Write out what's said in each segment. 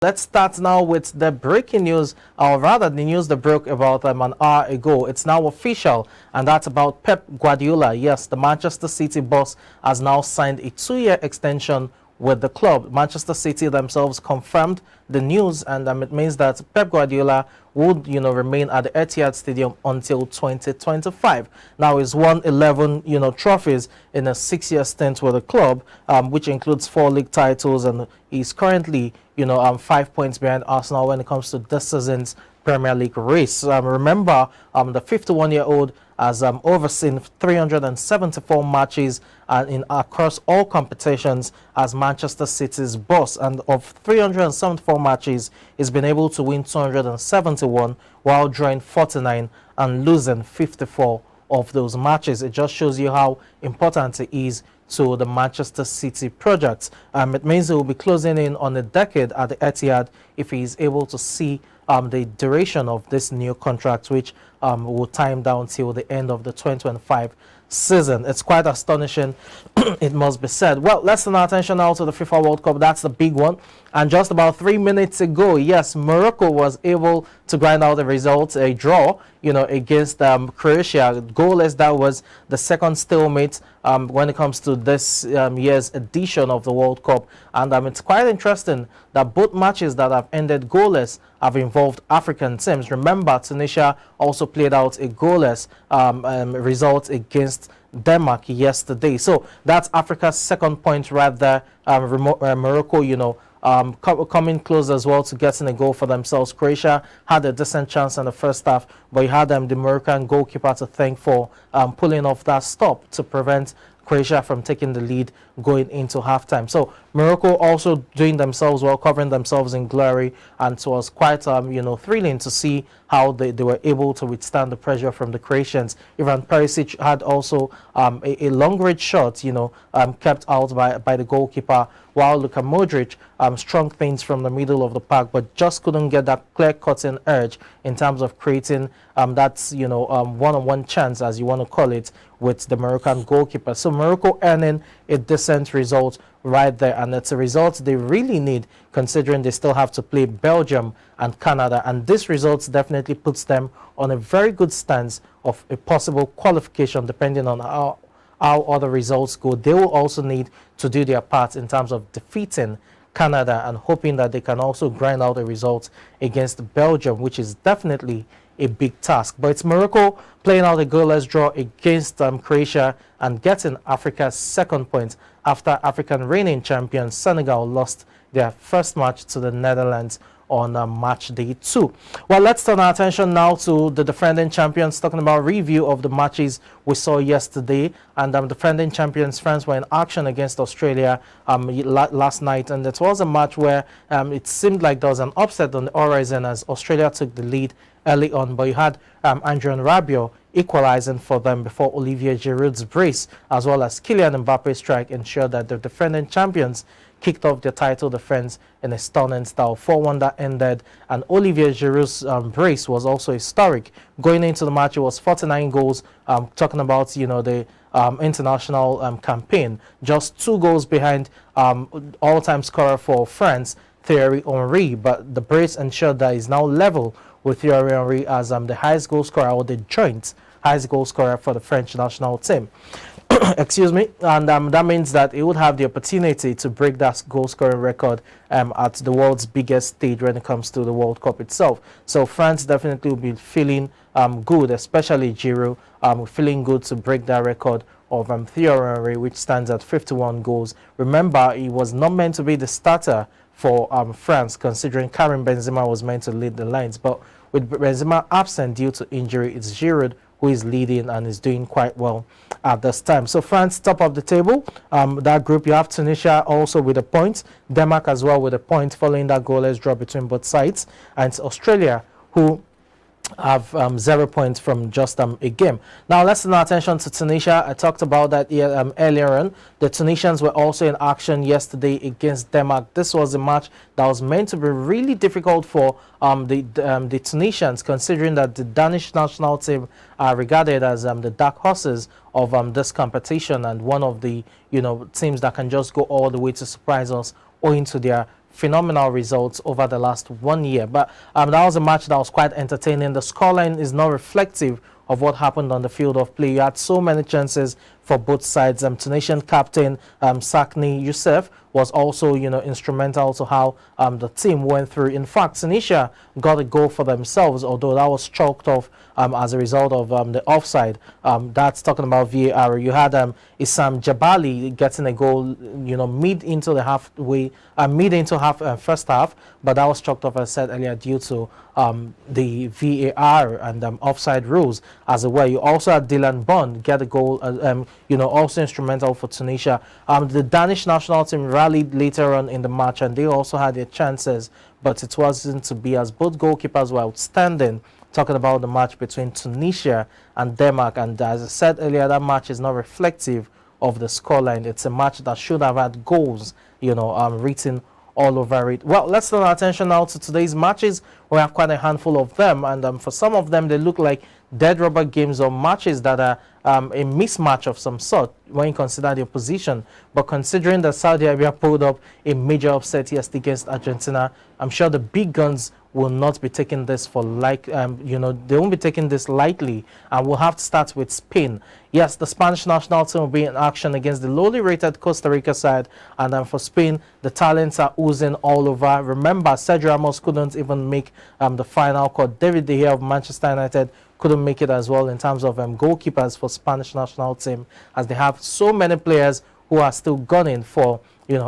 Let's start now with the breaking news, or rather the news that broke about an hour ago. It's now official, and that's about Pep Guardiola. Yes, the Manchester City boss has now signed a 2-year extension with the club. Manchester City themselves confirmed the news, and it means that Pep Guardiola would, remain at the Etihad Stadium until 2025. Now, he's won 11, trophies in a 6-year stint with the club, which includes 4 league titles, and he's currently, 5 points behind Arsenal when it comes to this season's Premier League race. Remember, the 51-year-old has overseen 374 matches across all competitions as Manchester City's boss, and of 374 matches, he's been able to win 271 while drawing 49 and losing 54 of those matches. It just shows you how important it is to the Manchester City project. It means he will be closing in on a decade at the Etihad if he is able to see the duration of this new contract, which will time down till the end of the 2025 season. It's quite astonishing, it must be said. Well, let's turn our attention now to the FIFA World Cup. That's the big one. And just about 3 minutes ago, yes, Morocco was able to grind out a result, a draw, against Croatia. Goalless. That was the second stalemate when it comes to this year's edition of the World Cup. And it's quite interesting that both matches that have ended goalless have involved African teams. Remember, Tunisia also played out a goalless result against Denmark yesterday. So that's Africa's second point right there. Morocco, coming close as well to getting a goal for themselves. Croatia had a decent chance in the first half, but you had the Moroccan goalkeeper to thank for pulling off that stop to prevent Croatia from taking the lead going into halftime. So Morocco also doing themselves well, covering themselves in glory, and it was quite thrilling to see how they were able to withstand the pressure from the Croatians. Ivan Perisic had also a long-range shot, kept out by the goalkeeper, while Luka Modric strong things from the middle of the park, but just couldn't get that clear-cutting urge in terms of creating that one-on-one chance, as you want to call it, with the Moroccan goalkeeper. So Morocco earning a decent result right there, and it's a result they really need, considering they still have to play Belgium and Canada, and this result definitely puts them on a very good stance of a possible qualification, depending on how other results go. They will also need to do their part in terms of defeating Canada and hoping that they can also grind out a result against Belgium, which is definitely a big task. But it's Morocco playing out a goalless draw against Croatia and getting Africa's second point after African reigning champions Senegal lost their first match to the Netherlands on match day 2. Well, let's turn our attention now to the defending champions, talking about review of the matches we saw yesterday. And defending champions France were in action against Australia last night, and it was a match where it seemed like there was an upset on the horizon as Australia took the lead early on, but you had Andrian Rabiot equalizing for them before Olivier Giroud's brace, as well as Kylian Mbappe's strike, ensured that the defending champions kicked off their title defense in a stunning style. 4-1 that ended, and Olivier Giroud's brace was also historic. Going into the match, it was 49 goals, talking about, the international campaign. Just 2 goals behind all-time scorer for France, Thierry Henry, but the brace ensured that he's now level with Thierry Henry as the highest goal scorer, or the joint highest goal scorer for the French national team. Excuse me, and that means that he would have the opportunity to break that goal scoring record at the world's biggest stage when it comes to the World Cup itself. So France definitely will be feeling good, especially Giroud, feeling good to break that record of Thierry Henry, which stands at 51 goals. Remember, he was not meant to be the starter for France, considering Karim Benzema was meant to lead the lines, but with Benzema absent due to injury, it's Giroud who is leading and is doing quite well at this time. So France top of the table. That group, you have Tunisia also with a point, Denmark as well with a point following that goalless draw between both sides, and it's Australia who have 0 points from just a game. Now let's turn our attention to Tunisia. I talked about that earlier on. The Tunisians were also in action yesterday against Denmark. This was a match that was meant to be really difficult for the Tunisians, considering that the Danish national team are regarded as the dark horses of this competition, and one of the teams that can just go all the way to surprise us owing to their phenomenal results over the last 1 year. But that was a match that was quite entertaining. The scoreline is not reflective of what happened on the field of play. You had so many chances for both sides. Tunisian captain Sakni Youssef was also, instrumental to how the team went through. In fact, Tunisia got a goal for themselves, although that was chalked off as a result of the offside. That's talking about VAR. You had Issam Jabali getting a goal, mid into first half, but that was chalked off, as I said earlier, due to the VAR and offside rules as well. You also had Dylan Bond get a goal, also instrumental for Tunisia. The Danish national team rallied later on in the match, and they also had their chances, but it wasn't to be, as both goalkeepers were outstanding. Talking about the match between Tunisia and Denmark, and as I said earlier, that match is not reflective of the scoreline. It's a match that should have had goals, written all over it. Well, let's turn our attention now to today's matches. We have quite a handful of them, and for some of them, they look like dead rubber games or matches that are a mismatch of some sort when you consider the opposition. But considering that Saudi Arabia pulled up a major upset yesterday against Argentina, I'm sure the big guns will not be taking this for they won't be taking this lightly, and we'll have to start with Spain. Yes, the Spanish national team will be in action against the lowly rated Costa Rica side, and for Spain, the talents are oozing all over. Remember, Sergio Ramos couldn't even make the final call. David De Gea of Manchester United couldn't make it as well in terms of goalkeepers for Spanish national team, as they have so many players who are still gunning for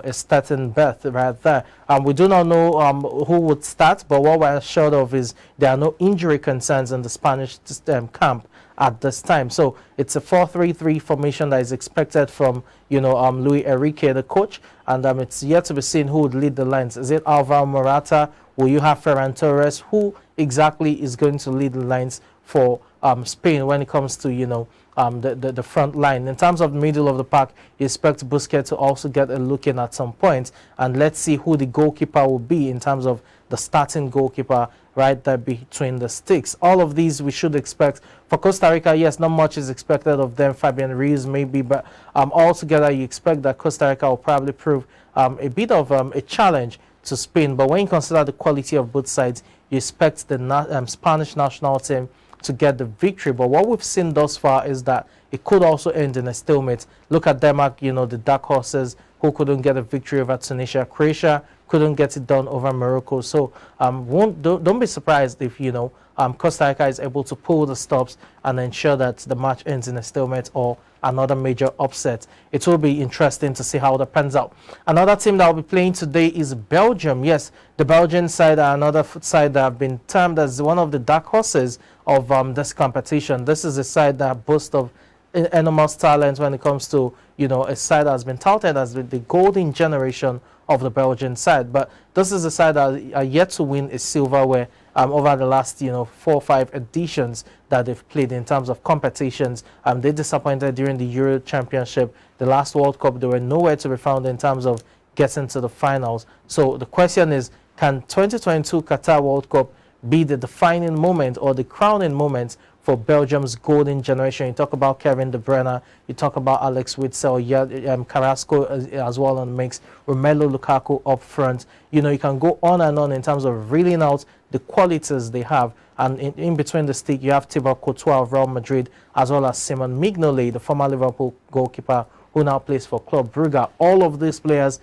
a starting berth right there. We do not know who would start, but what we're assured of is there are no injury concerns in the Spanish camp at this time. So it's a 4-3-3 formation that is expected from Luis Enrique, the coach, and it's yet to be seen who would lead the lines. Is it Alvaro Morata? Will you have Ferran Torres? Who exactly is going to lead the lines for Spain when it comes to the front line? In terms of the middle of the pack, you expect Busquets to also get a look in at some point, and let's see who the goalkeeper will be in terms of the starting goalkeeper right there between the sticks. All of these we should expect. For Costa Rica, yes, not much is expected of them. Fabian Ruiz maybe, but altogether you expect that Costa Rica will probably prove a bit of a challenge to Spain. But when you consider the quality of both sides, you expect the Spanish national team to get the victory. But what we've seen thus far is that it could also end in a stalemate. Look at Denmark, the dark horses who couldn't get a victory over Tunisia. Croatia couldn't get it done over Morocco. So don't be surprised if Costa Rica is able to pull the stops and ensure that the match ends in a stalemate or another major upset. It will be interesting to see how that pans out. Another team that will be playing today is Belgium. Yes, the Belgian side are another side that have been termed as one of the dark horses of this competition. This is a side that boasts of enormous talent when it comes to a side that has been touted as the golden generation of the Belgian side. But this is a side that are yet to win a silverware over the last 4 or 5 editions that they've played in terms of competitions. They disappointed during the Euro Championship. The last World Cup, they were nowhere to be found in terms of getting to the finals. So the question is, can 2022 Qatar World Cup be the defining moment or the crowning moment for Belgium's golden generation? You talk about Kevin De Bruyne, you talk about Alex Witsel, Carrasco as well on the mix, Romelu Lukaku up front. You can go on and on in terms of reeling out the qualities they have. And in between the stick, you have Thibaut Courtois of Real Madrid, as well as Simon Mignolet, the former Liverpool goalkeeper who now plays for Club Brugge. All of these players,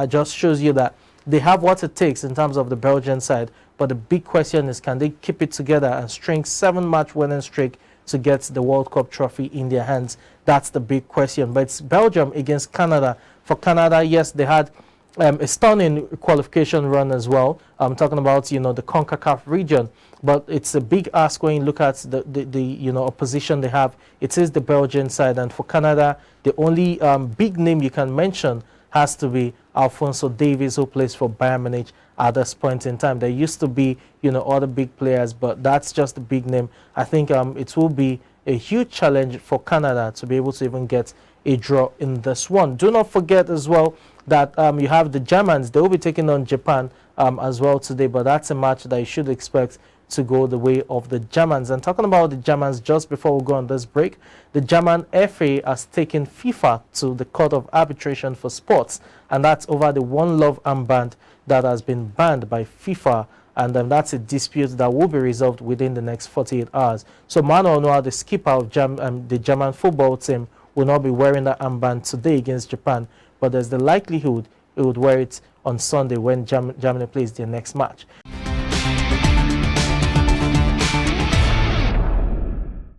just shows you that they have what it takes in terms of the Belgian side. But the big question is, can they keep it together and string 7-match winning streak to get the World Cup trophy in their hands? That's the big question. But it's Belgium against Canada. For Canada, yes, they had a stunning qualification run as well. I'm talking about the CONCACAF region, but it's a big ask when you look at the opposition they have. It is the Belgian side, and for Canada, the only big name you can mention has to be Alphonso Davies, who plays for Bayern Munich at this point in time. There used to be other big players, but that's just a big name. I think it will be a huge challenge for Canada to be able to even get a draw in this one. Do not forget as well that you have the Germans. They will be taking on Japan as well today, but that's a match that you should expect to go the way of the Germans. And talking about the Germans, just before we go on this break, the German FA has taken FIFA to the Court of Arbitration for Sports, and that's over the One Love armband that has been banned by FIFA, and that's a dispute that will be resolved within the next 48 hours. So Manuel Neuer, the skipper of the German football team, will not be wearing that armband today against Japan, but there's the likelihood he would wear it on Sunday when Germany plays their next match.